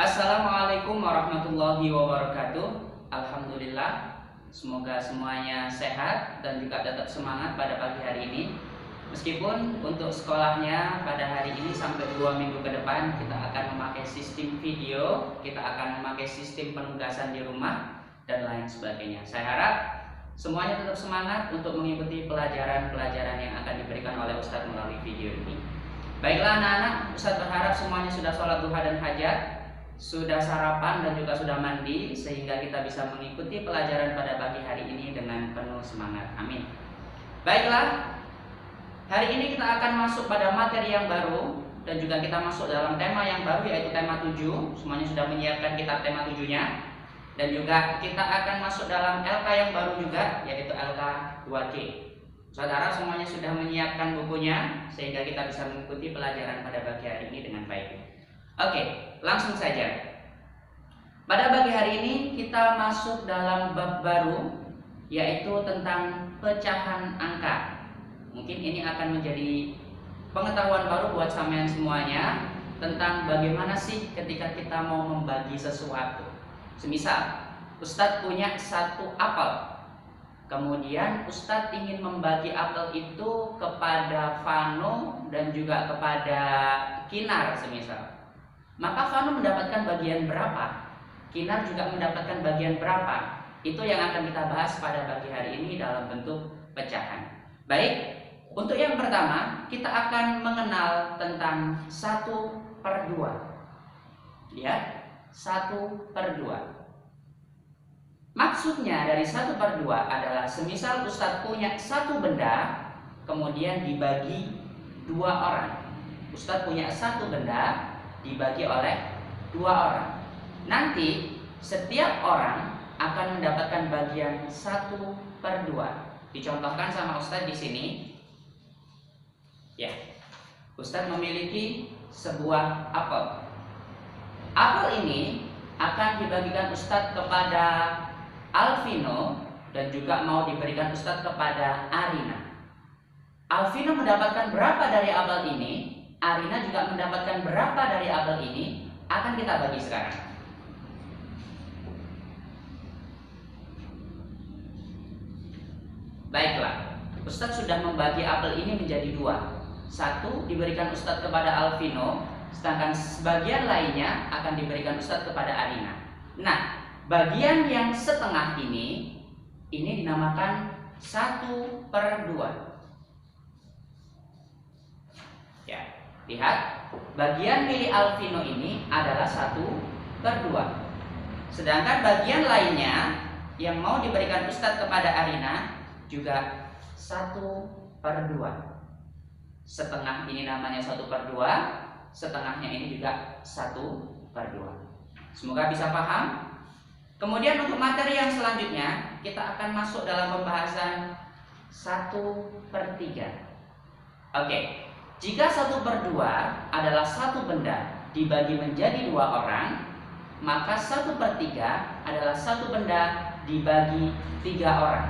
Assalamualaikum warahmatullahi wabarakatuh. Alhamdulillah, semoga semuanya sehat dan juga tetap semangat pada pagi hari ini. Meskipun untuk sekolahnya pada hari ini sampai 2 minggu ke depan kita akan memakai sistem video, kita akan memakai sistem penugasan di rumah dan lain sebagainya. Saya harap semuanya tetap semangat untuk mengikuti pelajaran-pelajaran yang akan diberikan oleh Ustadz melalui video ini. Baiklah anak-anak, Ustadz berharap semuanya sudah sholat duha dan hajat, sudah sarapan dan juga sudah mandi, sehingga kita bisa mengikuti pelajaran pada pagi hari ini dengan penuh semangat. Amin. Baiklah, hari ini kita akan masuk pada materi yang baru dan juga kita masuk dalam tema yang baru, yaitu tema 7. Semuanya sudah menyiapkan kitab tema 7-nya. Dan juga kita akan masuk dalam LK yang baru juga, yaitu LK 2G. Saudara semuanya sudah menyiapkan bukunya sehingga kita bisa mengikuti pelajaran pada pagi hari ini dengan baik. Oke, langsung saja. Pada pagi hari ini kita masuk dalam bab baru, yaitu tentang pecahan angka. Mungkin ini akan menjadi pengetahuan baru buat sampean semuanya tentang bagaimana sih ketika kita mau membagi sesuatu. Semisal Ustadz punya satu apel, kemudian Ustadz ingin membagi apel itu kepada Vano dan juga kepada Kinar semisal. Maka Vano mendapatkan bagian berapa, Kinar juga mendapatkan bagian berapa. Itu yang akan kita bahas pada pagi hari ini dalam bentuk pecahan. Baik, untuk yang pertama kita akan mengenal tentang 1/2. Ya, 1/2. Maksudnya dari 1/2 adalah semisal Ustadz punya satu benda, kemudian dibagi 2 orang. Ustadz punya satu benda dibagi oleh 2 orang. Nanti setiap orang akan mendapatkan bagian 1/2. Dicontohkan sama Ustadz di sini. Ya, Ustadz memiliki sebuah apel. Apel ini akan dibagikan Ustadz kepada Alvino dan juga mau diberikan Ustadz kepada Arina. Alvino mendapatkan berapa dari apel ini, Arina juga mendapatkan berapa dari apel ini, akan kita bagi sekarang. Baiklah, Ustadz sudah membagi apel ini menjadi 2. Satu diberikan Ustadz kepada Alvino, sedangkan sebagian lainnya akan diberikan Ustadz kepada Arina. Nah, bagian yang setengah ini dinamakan 1/2. Ya, lihat, bagian milik Alvino ini adalah 1/2. Sedangkan bagian lainnya yang mau diberikan Ustadz kepada Arina juga 1/2. Setengah ini namanya 1/2, setengahnya ini juga 1/2. Semoga bisa paham. Kemudian untuk materi yang selanjutnya kita akan masuk dalam pembahasan 1/3. Oke, jika 1/2 adalah satu benda dibagi menjadi 2 orang, maka 1/3 adalah satu benda dibagi 3 orang.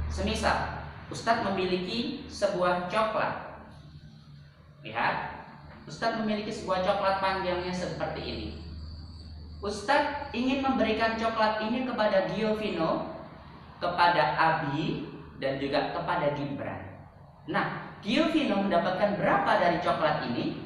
Semisal Ustadz memiliki sebuah coklat. Lihat, Ustadz memiliki sebuah coklat panjangnya seperti ini. Ustadz ingin memberikan coklat ini kepada Giovino, kepada Abi, dan juga kepada Gibran. Nah, Giovino mendapatkan berapa dari coklat ini?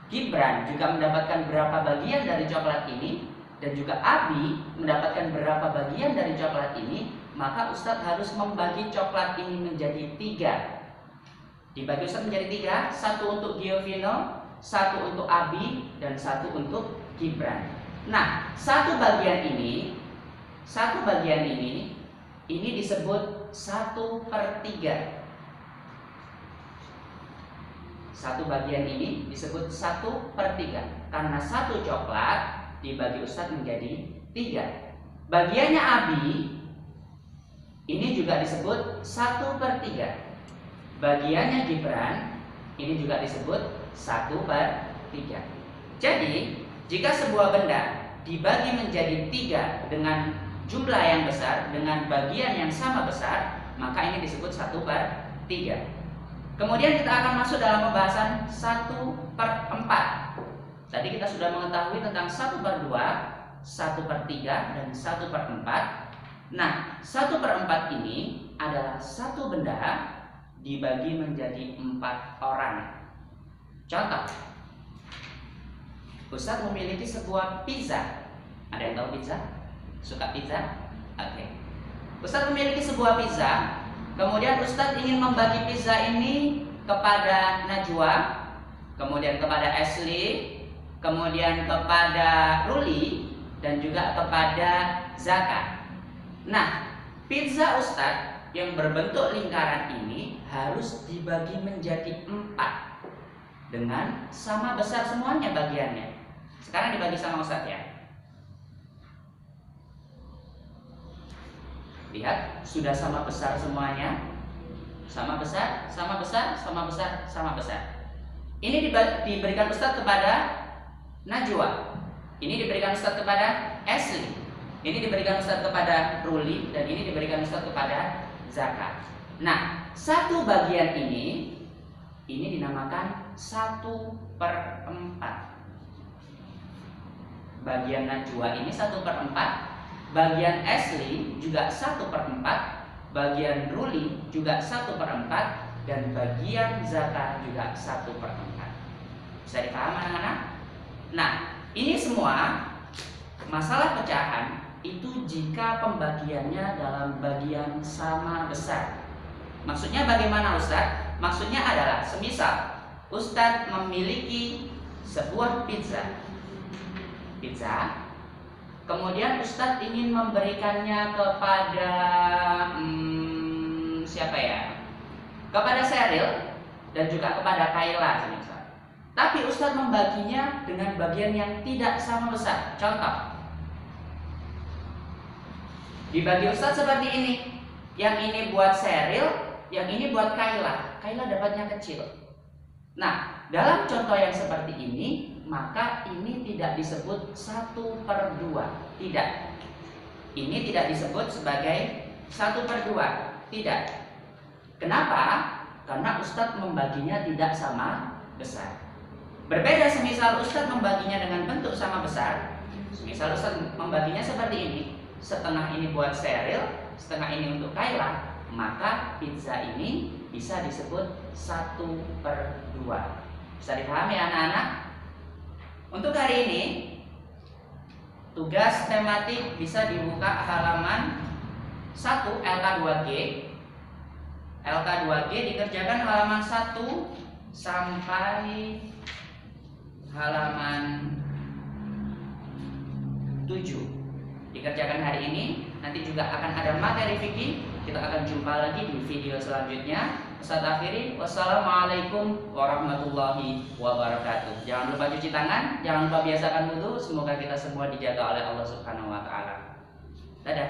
Gibran juga mendapatkan berapa bagian dari coklat ini? Dan juga Abi mendapatkan berapa bagian dari coklat ini? Maka Ustadz harus membagi coklat ini menjadi 3. Dibagi Ustadz menjadi 3, satu untuk Giovino, satu untuk Abi, dan satu untuk Gibran. Nah, satu bagian ini disebut 1/3. Satu bagian ini disebut 1/3 karena satu coklat dibagi Ustadz menjadi 3. Bagiannya Abi ini juga disebut 1/3. Bagiannya Gibran ini juga disebut 1/3. Jadi, jika sebuah benda dibagi menjadi 3 dengan jumlah yang besar, dengan bagian yang sama besar, maka ini disebut 1/3. Kemudian kita akan masuk dalam pembahasan 1/4. Tadi kita sudah mengetahui tentang 1/2, 1/3, dan 1/4. Nah, 1/4 ini adalah satu benda dibagi menjadi 4 orang. Contoh, Ustadz memiliki sebuah pizza. Ada yang tahu pizza? Suka pizza? Oke. Ustadz memiliki sebuah pizza. Kemudian Ustadz ingin membagi pizza ini kepada Najwa, kemudian kepada Ashley, kemudian kepada Ruli, dan juga kepada Zaka. Nah, pizza Ustadz yang berbentuk lingkaran ini harus dibagi menjadi 4 dengan sama besar semuanya bagiannya. Sekarang dibagi sama Ustadz ya. Lihat, sudah sama besar semuanya. Sama besar, sama besar, sama besar, sama besar. Ini diberikan Ustadz kepada Najwa. Ini diberikan Ustadz kepada Ashley. Ini diberikan Ustadz kepada Ruli, dan ini diberikan Ustadz kepada Zaka. Nah, satu bagian ini dinamakan 1/4. Bagian Najwa ini 1/4, bagian Ashley juga 1/4, bagian Ruli juga 1/4, dan bagian Zaka juga 1/4. Bisa dipahami anak-anak? Nah, ini semua masalah pecahan itu jika pembagiannya dalam bagian sama besar. Maksudnya bagaimana Ustadz? Maksudnya adalah semisal Ustadz memiliki sebuah pizza, kemudian Ustadz ingin memberikannya kepada siapa ya? Kepada Sheryl dan juga kepada Kayla semisal. Tapi Ustadz membaginya dengan bagian yang tidak sama besar. Contoh, dibagi Ustadz seperti ini. Yang ini buat Sheryl, yang ini buat Kayla. Kayla dapatnya kecil. Nah, dalam contoh yang seperti ini, maka ini tidak disebut 1/2. Tidak. Ini tidak disebut sebagai 1/2. Tidak. Kenapa? Karena Ustadz membaginya tidak sama besar. Berbeda semisal Ustadz membaginya dengan bentuk sama besar. Semisal Ustadz membaginya seperti ini. Setengah ini buat Sheryl, setengah ini untuk Kayla, maka pizza ini bisa disebut 1/2. Bisa dipahami anak-anak? Untuk hari ini, tugas tematik bisa dibuka halaman 1 LK2G. LK2G dikerjakan halaman 1 sampai halaman 7. Dikerjakan hari ini, nanti juga akan ada materi fikih. Kita akan jumpa lagi di video selanjutnya. Ustadz akhiri, wassalamualaikum warahmatullahi wabarakatuh. Jangan lupa cuci tangan, jangan lupa biasakan wudu. Semoga kita semua dijaga oleh Allah Subhanahu wa taala. Dadah.